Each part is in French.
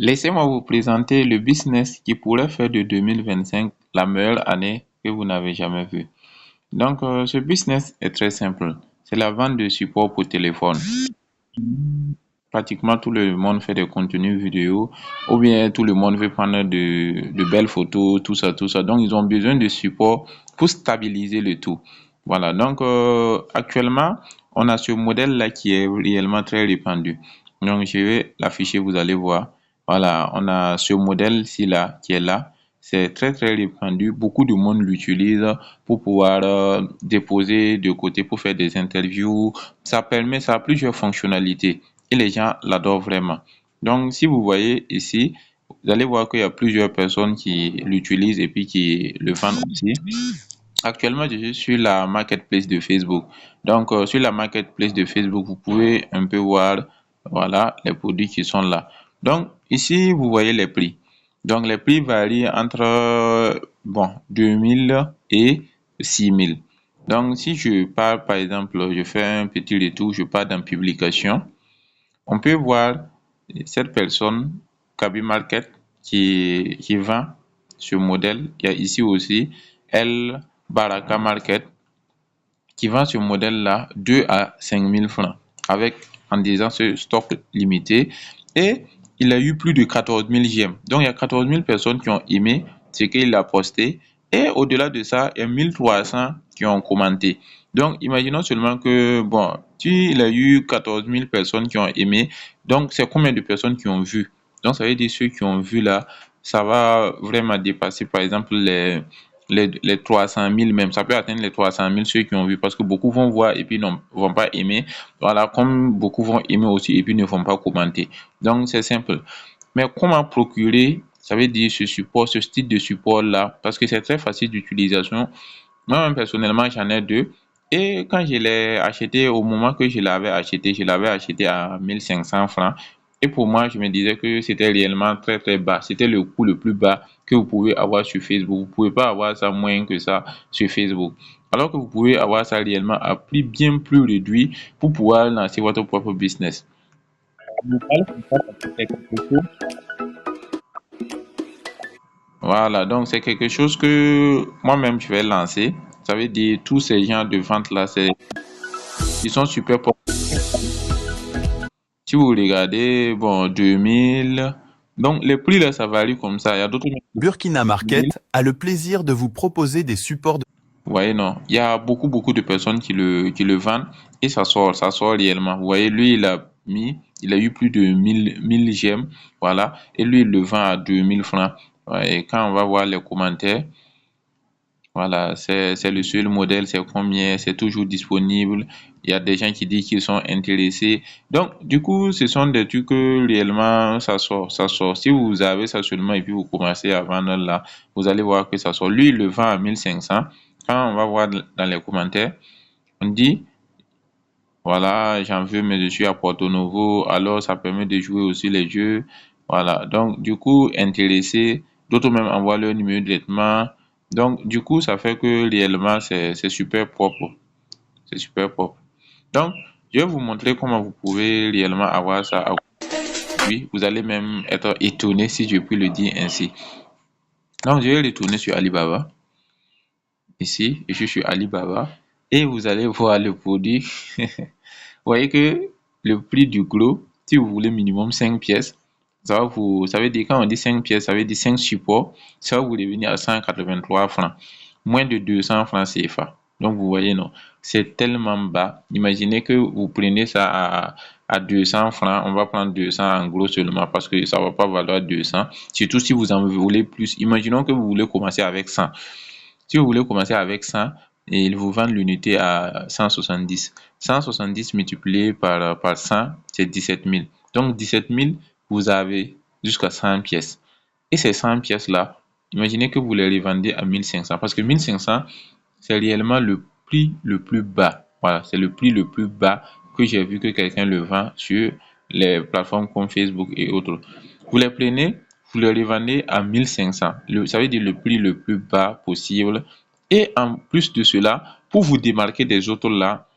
Laissez-moi vous présenter le business qui pourrait faire de 2025 la meilleure année que vous n'avez jamais vue. Donc, ce business est très simple. C'est la vente de support pour téléphone. Pratiquement tout le monde fait des contenus vidéo ou bien tout le monde veut prendre de belles photos, tout ça, tout ça. Donc, ils ont besoin de support pour stabiliser le tout. Voilà. Donc, actuellement, on a ce modèle-là qui est réellement très répandu. Donc, je vais l'afficher, vous allez voir. Voilà, on a ce modèle-ci là qui est là. C'est très très répandu. Beaucoup de monde l'utilise pour pouvoir déposer de côté pour faire des interviews. Ça a plusieurs fonctionnalités et les gens l'adorent vraiment. Donc, si vous voyez ici, vous allez voir qu'il y a plusieurs personnes qui l'utilisent et puis qui le vendent aussi. Actuellement, je suis sur la marketplace de Facebook. Donc, sur la marketplace de Facebook, vous pouvez un peu voir, voilà, les produits qui sont là. Donc, ici, vous voyez les prix. Donc, les prix varient entre, bon, 2000 et 6000. Donc, si je pars, par exemple, je fais un petit retour, je pars dans publication, on peut voir cette personne, Kaby Market, qui vend ce modèle. Il y a ici aussi El Baraka Market qui vend ce modèle-là 2 à 5 000 francs avec, en disant, ce stock limité. Et il a eu plus de 14 000 j'aime. Donc, il y a 14 000 personnes qui ont aimé ce qu'il a posté. Et au-delà de ça, il y a 1300 qui ont commenté. Donc, imaginons seulement que, bon, si il a eu 14 000 personnes qui ont aimé, donc c'est combien de personnes qui ont vu? Donc, ça veut dire ceux qui ont vu là, ça va vraiment dépasser, par exemple, les 300 000 même. Ça peut atteindre les 300 000 ceux qui ont vu parce que beaucoup vont voir et puis ne vont pas aimer. Voilà, comme beaucoup vont aimer aussi et puis ne vont pas commenter. Donc, c'est simple. Mais comment procurer, ça veut dire ce support, ce style de support-là, parce que c'est très facile d'utilisation. Moi-même, personnellement, j'en ai deux. Et quand je l'ai acheté, au moment que je l'avais acheté à 1500 francs. Et pour moi, je me disais que c'était réellement très, très bas. C'était le coût le plus bas que vous pouvez avoir sur Facebook. Vous ne pouvez pas avoir ça moins que ça sur Facebook. Alors que vous pouvez avoir ça réellement à prix bien plus réduit pour pouvoir lancer votre propre business. Voilà, donc c'est quelque chose que moi-même je vais lancer. Ça veut dire tous ces gens de vente là, ils sont super populaires. Si vous regardez, bon, 2000. Donc les prix là, ça varie comme ça. Il y a d'autres Burkina qui. Market a le plaisir de vous proposer des supports de Vous voyez, non, il y a beaucoup de personnes qui le vendent et ça sort réellement. Vous voyez, lui, il a eu plus de 1000 j'aime, voilà, et lui, il le vend à 2000 francs. Ouais, et quand on va voir les commentaires, voilà, c'est le seul modèle, c'est combien, c'est toujours disponible. Il y a des gens qui disent qu'ils sont intéressés. Donc, du coup, ce sont des trucs que réellement, ça sort, ça sort. Si vous avez ça seulement et puis vous commencez à vendre là, vous allez voir que ça sort. Lui, il le vend à 1500. Quand on va voir dans les commentaires, on dit, voilà, j'en veux, mais je suis à Porto Novo, alors ça permet de jouer aussi les jeux. Voilà, donc du coup, intéressé, d'autres même envoient leur numéro de traitement. Donc, du coup, ça fait que réellement, c'est super propre. C'est super propre. Donc, je vais vous montrer comment vous pouvez réellement avoir ça à oui, vous allez même être étonné si je puis le dire ainsi. Donc, je vais retourner sur Alibaba. Ici, je suis sur Alibaba. Et vous allez voir le produit. Vous voyez que le prix du gros, si vous voulez minimum 5 pièces, ça veut dire quand on dit 5 pièces, ça veut dire 5 supports, ça va vous revenir à 183 francs, moins de 200 francs CFA. Donc vous voyez, non, c'est tellement bas. Imaginez que vous prenez ça à 200 francs, on va prendre 200 en gros seulement parce que ça ne va pas valoir 200. Surtout si vous en voulez plus. Imaginons que vous voulez commencer avec 100. Si vous voulez commencer avec 100 et ils vous vendent l'unité à 170. 170 multiplié par 100, c'est 17 000. Donc 17 000, vous avez jusqu'à 100 pièces. Et ces 100 pièces-là, imaginez que vous les revendez à 1500 parce que 1500, c'est réellement le prix le plus bas. Voilà, c'est le prix le plus bas que j'ai vu que quelqu'un le vend sur les plateformes comme Facebook et autres. Vous les prenez, vous les revendez à 1500. Ça veut dire le prix le plus bas possible. Et en plus de cela, pour vous démarquer des autres là,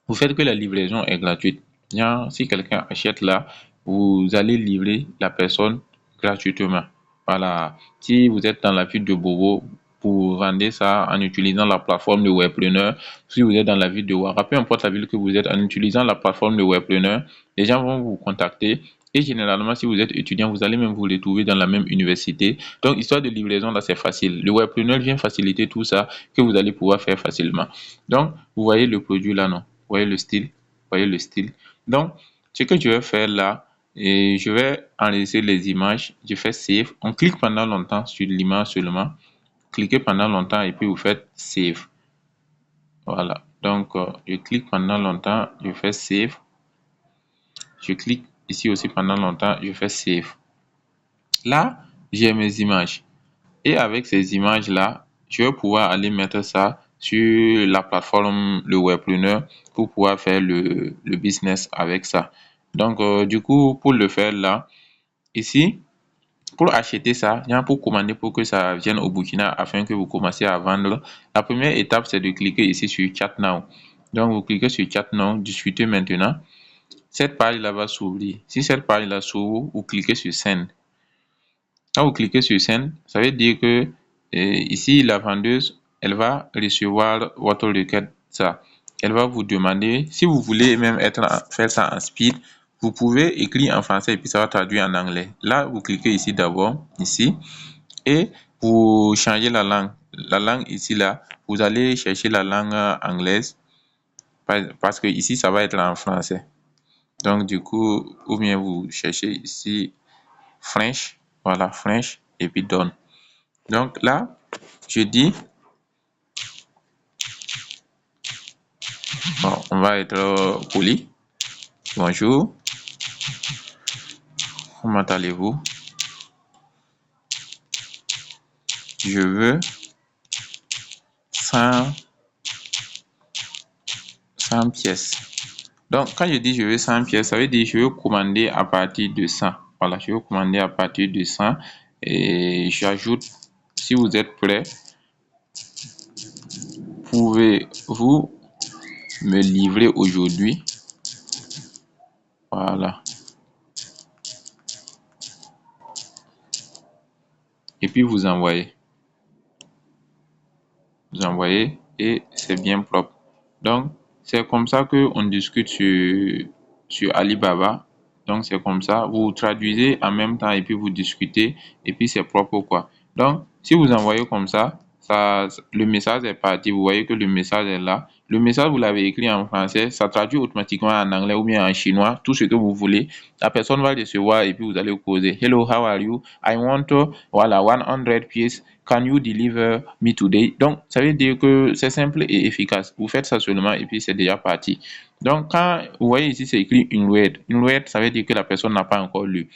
vous faites que la livraison est gratuite. Bien, si quelqu'un achète là, vous allez livrer la personne gratuitement. Voilà. Si vous êtes dans la ville de Bobo, vous vendez ça en utilisant la plateforme de Webpreneur. Si vous êtes dans la ville de Ouara, peu importe la ville que vous êtes, en utilisant la plateforme de Webpreneur, les gens vont vous contacter. Et généralement, si vous êtes étudiant, vous allez même vous retrouver dans la même université. Donc, histoire de livraison, là, c'est facile. Le Webpreneur vient faciliter tout ça que vous allez pouvoir faire facilement. Donc, vous voyez le produit là, non? Vous voyez le style? Vous voyez le style? Donc, ce que je vais faire là, et je vais enregistrer les images. Je fais save. On clique pendant longtemps sur l'image seulement. Cliquez pendant longtemps et puis vous faites save. Voilà. Donc, je clique pendant longtemps, je fais save. Je clique ici aussi pendant longtemps, je fais save. Là, j'ai mes images. Et avec ces images-là, je vais pouvoir aller mettre ça sur la plateforme, le Webpreneur, pour pouvoir faire le business avec ça. Donc, du coup, pour le faire là, ici, pour acheter ça, pour commander pour que ça vienne au Burkina afin que vous commenciez à vendre, la première étape, c'est de cliquer ici sur Chat Now. Donc, vous cliquez sur Chat Now, discuter maintenant. Cette page-là va s'ouvrir. Si cette page-là s'ouvre, vous cliquez sur Send. Quand vous cliquez sur Send, ça veut dire que ici, la vendeuse, elle va recevoir votre requête. Ça. Elle va vous demander, si vous voulez même faire ça en speed, vous pouvez écrire en français et puis ça va traduire en anglais. Là, vous cliquez ici d'abord, ici, et vous changez la langue. La langue ici, là, vous allez chercher la langue anglaise parce que ici, ça va être en français. Donc, du coup, ou bien vous cherchez ici French, voilà, French, et puis Done. Donc là, je dis, bon, on va être poli. Bonjour, comment allez-vous? Je veux 100 pièces. Donc, quand je dis je veux 100 pièces, ça veut dire je veux commander à partir de 100. Voilà, je veux commander à partir de 100. Et j'ajoute, si vous êtes prêt, pouvez-vous me livrer aujourd'hui? Voilà. Et puis vous envoyez. Vous envoyez et c'est bien propre. Donc, c'est comme ça qu'on discute sur Alibaba. Donc, c'est comme ça. Vous traduisez en même temps et puis vous discutez et puis c'est propre quoi. Donc, si vous envoyez comme ça, le message est parti. Vous voyez que le message est là. Le message, vous l'avez écrit en français, ça traduit automatiquement en anglais ou bien en chinois, tout ce que vous voulez. La personne va recevoir et puis vous allez causer. Hello, how are you? I want, voilà, 100 pieces. Can you deliver me today? Donc, ça veut dire que c'est simple et efficace. Vous faites ça seulement et puis c'est déjà parti. Donc, quand vous voyez ici, c'est écrit une word. Une word, ça veut dire que la personne n'a pas encore lu.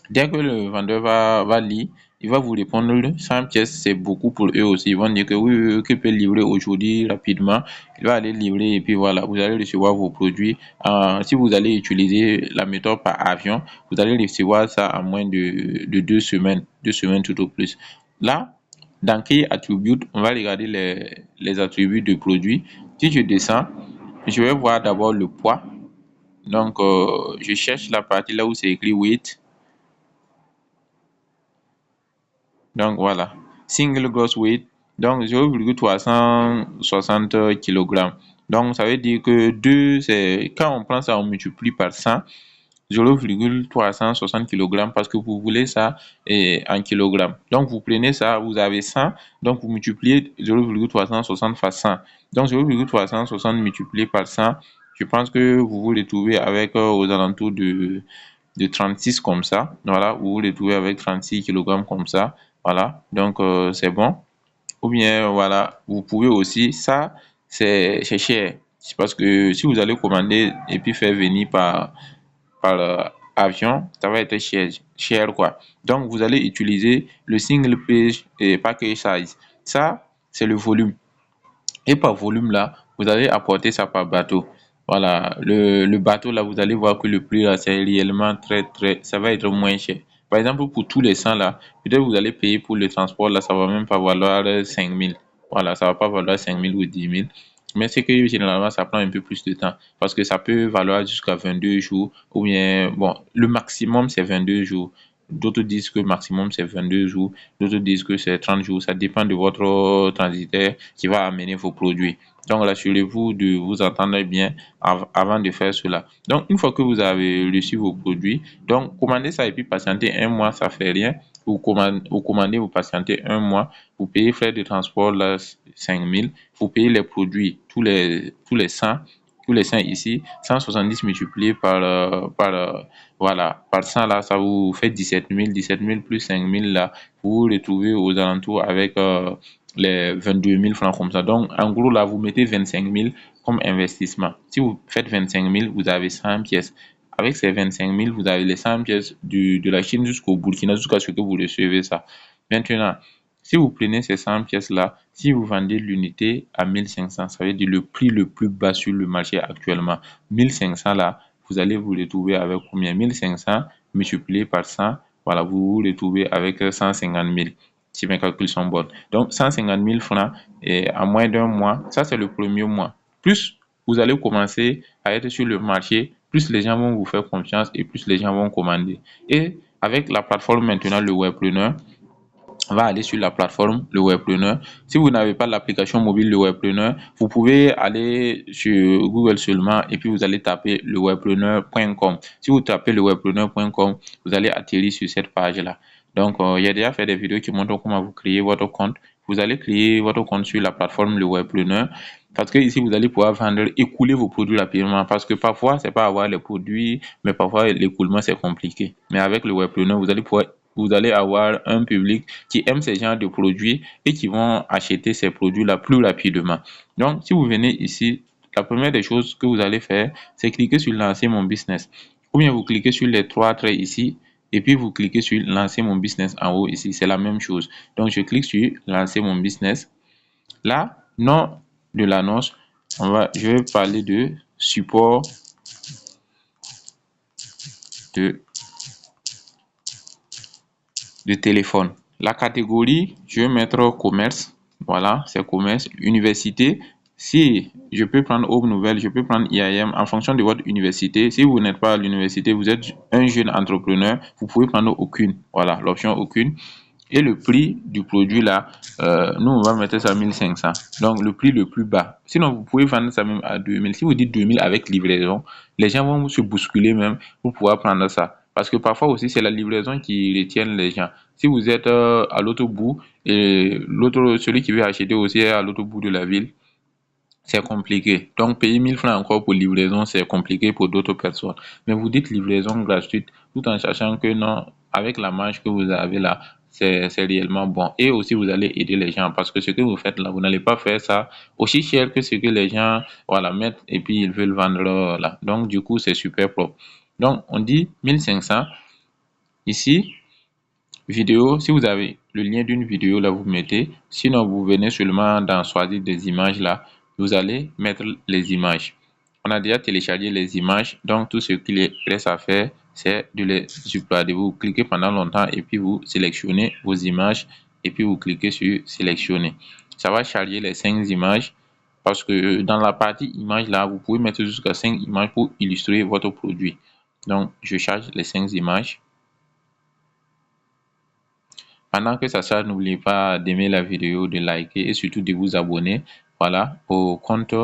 Dès que le vendeur va lire, il va vous répondre 100 pièces, c'est beaucoup pour eux aussi. Ils vont dire que oui, qu'il peut livrer aujourd'hui rapidement. Il va aller livrer et puis voilà, vous allez recevoir vos produits. Si vous allez utiliser la méthode par avion, vous allez recevoir ça en moins de 2 semaines, 2 semaines tout au plus. Là, dans Key Attribute, on va regarder les attributs de produits. Si je descends, je vais voir d'abord le poids. Donc, je cherche la partie là où c'est écrit weight. Donc voilà, single gross weight, donc 0,360 kg. Donc ça veut dire que 2, c'est quand on prend ça, on multiplie par 100, 0,360 kg parce que vous voulez ça en kilogrammes. Donc vous prenez ça, vous avez 100, donc vous multipliez 0,360 fois 100. Donc 0,360 multiplié par 100, je pense que vous vous retrouvez avec aux alentours de 36 comme ça. Voilà, vous vous retrouvez avec 36 kg comme ça. Voilà, donc c'est bon. Ou bien voilà, vous pouvez aussi, ça c'est cher. C'est parce que si vous allez commander et puis faire venir par avion, ça va être cher quoi. Donc vous allez utiliser le single page et package size. Ça, c'est le volume. Et par volume là, vous allez apporter ça par bateau. Voilà, le bateau là, vous allez voir que le prix là, c'est réellement ça va être moins cher. Par exemple, pour tous les 100 là, peut-être vous allez payer pour le transport là, ça va même pas valoir 5 000. Voilà, ça va pas valoir 5 000 ou 10 000. Mais c'est que généralement, ça prend un peu plus de temps parce que ça peut valoir jusqu'à 22 jours ou bien, bon, le maximum, c'est 22 jours. D'autres disent que le maximum, c'est 22 jours. D'autres disent que c'est 30 jours. Ça dépend de votre transitaire qui va amener vos produits. Donc, rassurez-vous de vous entendre bien avant de faire cela. Donc, une fois que vous avez reçu vos produits, donc, commandez ça et puis patientez un mois, ça fait rien. Vous commandez, vous patientez un mois, vous payez frais de transport, là, 5 000. Vous payez les produits, tous les 100, tous les 100 ici, 170 multiplié par 100 là, ça vous fait 17 000. 17 000 plus 5 000 là, vous vous retrouvez aux alentours avec les 22 000 francs comme ça. Donc, en gros, là, vous mettez 25 000 comme investissement. Si vous faites 25 000, vous avez 100 pièces. Avec ces 25 000, vous avez les 100 pièces de la Chine jusqu'au Burkina, jusqu'à ce que vous recevez ça. Maintenant, si vous prenez ces 100 pièces-là, si vous vendez l'unité à 1500, ça veut dire le prix le plus bas sur le marché actuellement. 1500 là, vous allez vous retrouver avec combien? 1500 multiplié par 100, voilà, vous vous retrouvez avec 150 000, si mes calculs sont bons. Donc, 150 000 francs et en moins d'un mois, ça c'est le premier mois. Plus vous allez commencer à être sur le marché, plus les gens vont vous faire confiance et plus les gens vont commander. Et avec la plateforme maintenant, le Webpreneur, on va aller sur la plateforme, le Webpreneur. Si vous n'avez pas l'application mobile, le Webpreneur, vous pouvez aller sur Google seulement et puis vous allez taper le webpreneur.com. Si vous tapez le webpreneur.com, vous allez atterrir sur cette page-là. Donc, il y a déjà fait des vidéos qui montrent comment vous créez votre compte. Vous allez créer votre compte sur la plateforme le Webpreneur. Parce que ici, vous allez pouvoir vendre, écouler vos produits rapidement. Parce que parfois, c'est pas avoir les produits, mais parfois, l'écoulement, c'est compliqué. Mais avec le Webpreneur, vous allez avoir un public qui aime ce genre de produits et qui vont acheter ces produits-là plus rapidement. Donc, si vous venez ici, la première des choses que vous allez faire, c'est cliquer sur lancer mon business. Ou bien vous cliquez sur les trois traits ici et puis vous cliquez sur lancer mon business en haut ici. C'est la même chose. Donc, je clique sur lancer mon business. Là, nom de l'annonce, je vais parler de support de téléphone. La catégorie, je vais mettre commerce. Voilà, c'est commerce. Université, si je peux prendre Aube Nouvelle, je peux prendre IAM en fonction de votre université. Si vous n'êtes pas à l'université, vous êtes un jeune entrepreneur, vous pouvez prendre aucune. Voilà, l'option aucune. Et le prix du produit là, nous on va mettre ça à 1500. Donc le prix le plus bas. Sinon vous pouvez vendre ça même à 2000. Si vous dites 2000 avec livraison, les gens vont se bousculer même pour pouvoir prendre ça. Parce que parfois aussi c'est la livraison qui retient les gens. Si vous êtes à l'autre bout et celui qui veut acheter aussi est à l'autre bout de la ville, c'est compliqué. Donc, payer 1000 francs encore pour livraison, c'est compliqué pour d'autres personnes. Mais vous dites livraison gratuite, tout en sachant que non, avec la marge que vous avez là, c'est réellement bon. Et aussi, vous allez aider les gens parce que ce que vous faites là, vous n'allez pas faire ça aussi cher que ce que les gens, voilà, mettent et puis ils veulent vendre là. Donc, du coup, c'est super propre. Donc, on dit 1500. Ici, vidéo, si vous avez le lien d'une vidéo là, vous mettez. Sinon, vous venez seulement dans choisir des images là, vous allez mettre les images. On a déjà téléchargé les images, donc tout ce qu'il reste à faire, c'est de les uploader. Vous cliquez pendant longtemps et puis vous sélectionnez vos images et puis vous cliquez sur sélectionner. Ça va charger les 5 images parce que dans la partie images là, vous pouvez mettre jusqu'à 5 images pour illustrer votre produit. Donc, je charge les 5 images. Pendant que ça charge, n'oubliez pas d'aimer la vidéo, de liker et surtout de vous abonner, voilà, au compte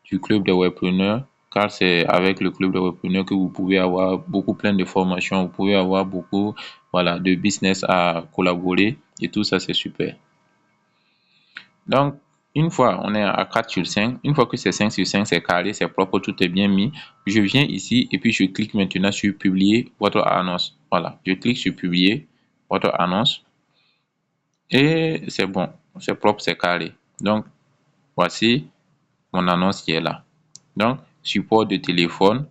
du Club des Webpreneurs, car c'est avec le Club des Webpreneurs que vous pouvez avoir plein de formations, vous pouvez avoir beaucoup, voilà, de business à collaborer et tout ça, c'est super. Donc, une fois on est à 4 sur 5, une fois que c'est 5 sur 5, c'est carré, c'est propre, tout est bien mis, je viens ici et puis je clique maintenant sur publier votre annonce. Voilà, je clique sur publier votre annonce. Et c'est bon, c'est propre, c'est carré. Donc, voici mon annonce qui est là. Donc, support de téléphone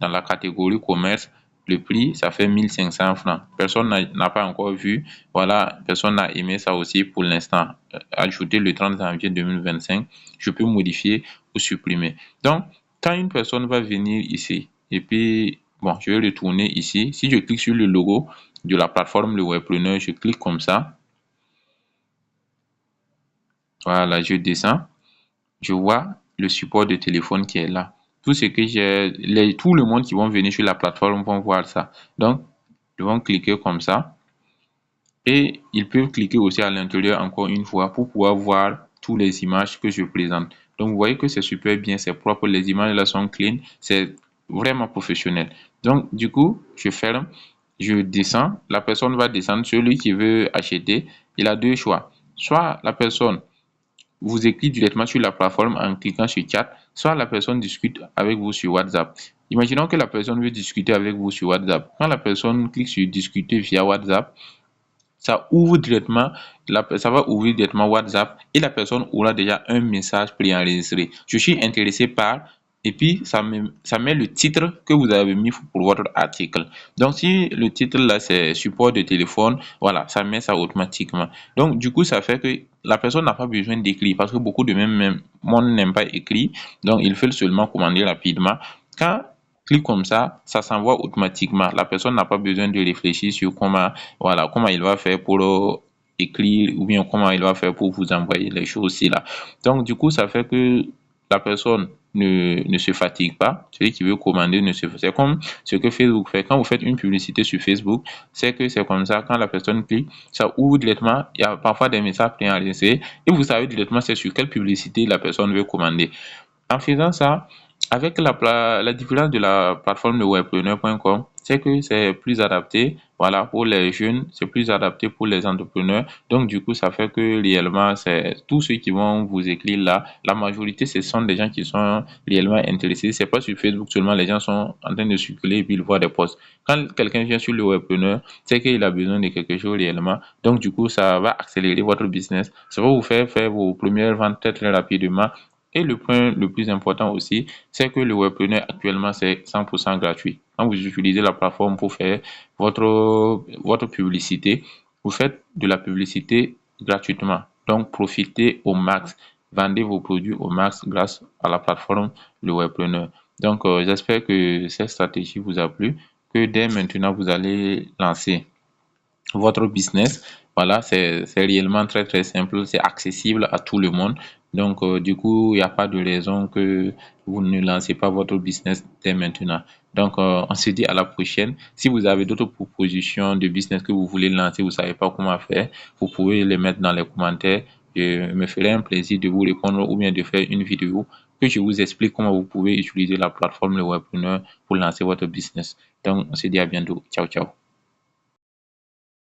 dans la catégorie commerce, le prix, ça fait 1500 francs. Personne n'a pas encore vu. Voilà, personne n'a aimé ça aussi pour l'instant. Ajouter le 30 janvier 2025, je peux modifier ou supprimer. Donc, quand une personne va venir ici, et puis, bon, je vais retourner ici. Si je clique sur le logo de la plateforme Le Webpreneur, je clique comme ça. Voilà, je descends. Je vois le support de téléphone qui est là. Tout ce que tout le monde qui vont venir sur la plateforme vont voir ça. Donc, ils vont cliquer comme ça. Et ils peuvent cliquer aussi à l'intérieur encore une fois pour pouvoir voir toutes les images que je présente. Donc, vous voyez que c'est super bien, c'est propre, les images là sont clean, c'est vraiment professionnel. Donc, du coup, je ferme, je descends, la personne va descendre, celui qui veut acheter, il a deux choix. Soit la personne vous écrit directement sur la plateforme en cliquant sur chat, soit la personne discute avec vous sur WhatsApp. Imaginons que la personne veut discuter avec vous sur WhatsApp. Quand la personne clique sur discuter via WhatsApp, ça va ouvrir directement WhatsApp et la personne aura déjà un message préenregistré. Je suis intéressé par, et puis ça met le titre que vous avez mis pour votre article. Donc si le titre là c'est support de téléphone, voilà, ça met ça automatiquement. Donc du coup ça fait que la personne n'a pas besoin d'écrire parce que beaucoup de même monde n'aime pas écrire, donc il faut seulement commander rapidement. Quand clique comme ça s'envoie automatiquement. La personne n'a pas besoin de réfléchir sur comment il va faire pour écrire ou bien comment il va faire pour vous envoyer les choses là. Donc, du coup, ça fait que la personne ne se fatigue pas. Celui qui veut commander ne se C'est comme ce que Facebook fait. Quand vous faites une publicité sur Facebook, c'est que c'est comme ça. Quand la personne clique, ça ouvre directement. Il y a parfois des messages préenregistrés et vous savez directement c'est sur quelle publicité la personne veut commander. En faisant ça, avec la différence de la plateforme de webpreneur.com, c'est que c'est plus adapté, voilà, pour les jeunes, c'est plus adapté pour les entrepreneurs. Donc, du coup, ça fait que réellement, c'est tous ceux qui vont vous écrire là, la majorité, ce sont des gens qui sont réellement intéressés. C'est pas sur Facebook seulement, les gens sont en train de circuler et puis ils voient des posts. Quand quelqu'un vient sur le webpreneur, c'est qu'il a besoin de quelque chose réellement. Donc, du coup, ça va accélérer votre business. Ça va vous faire vos premières ventes très, très rapidement. Et le point le plus important aussi, c'est que le webpreneur actuellement, c'est 100% gratuit. Quand vous utilisez la plateforme pour faire votre publicité, vous faites de la publicité gratuitement. Donc, profitez au max. Vendez vos produits au max grâce à la plateforme le webpreneur. Donc, j'espère que cette stratégie vous a plu, que dès maintenant, vous allez lancer votre business. Voilà, c'est réellement très très simple, c'est accessible à tout le monde. Donc, du coup, il n'y a pas de raison que vous ne lancez pas votre business dès maintenant. Donc, on se dit à la prochaine. Si vous avez d'autres propositions de business que vous voulez lancer, vous ne savez pas comment faire, vous pouvez les mettre dans les commentaires. Je me ferai un plaisir de vous répondre ou bien de faire une vidéo que je vous explique comment vous pouvez utiliser la plateforme Le Webpreneur pour lancer votre business. Donc, on se dit à bientôt. Ciao, ciao.